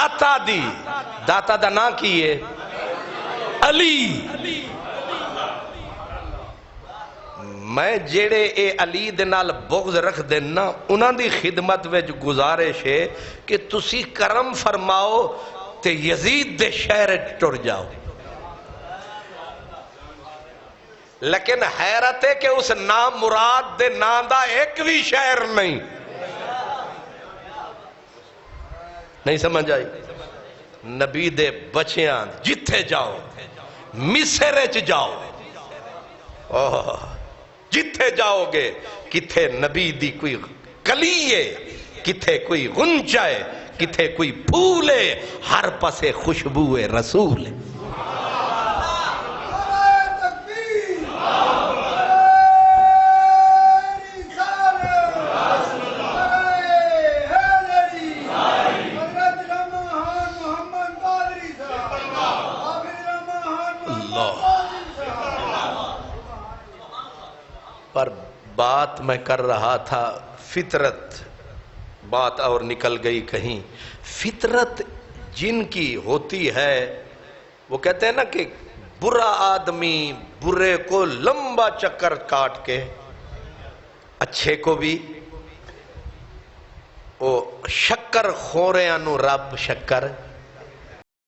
داتا دی، داتا دا نا کیے علی۔ میں جیڑے اے علی دے نال بغض رکھ دینا انہاں دی خدمت وچ گزارش ہے کہ تسی کرم فرماؤ تے یزید دے شہر ٹر جاؤ۔ لیکن حیرت ہے کہ اس نام مراد دے نام دا ایک بھی شہر نہیں سمجھ آئی۔ نبی دے بچیاں جتھے جاؤ، مصر وچ جاؤ، جتھے جاؤ گے کتھے نبی دی کوئی کلی ہے، کتھے کوئی غنچہ ہے، کتھے کوئی پھول ہے، ہر پاسے خوشبو رسول ہے۔ پر بات میں کر رہا تھا فطرت، بات اور نکل گئی کہیں۔ فطرت جن کی ہوتی ہے وہ کہتے ہیں نا کہ برا آدمی برے کو لمبا چکر کاٹ کے اچھے کو بھی، وہ شکر خوریاں نو رب شکر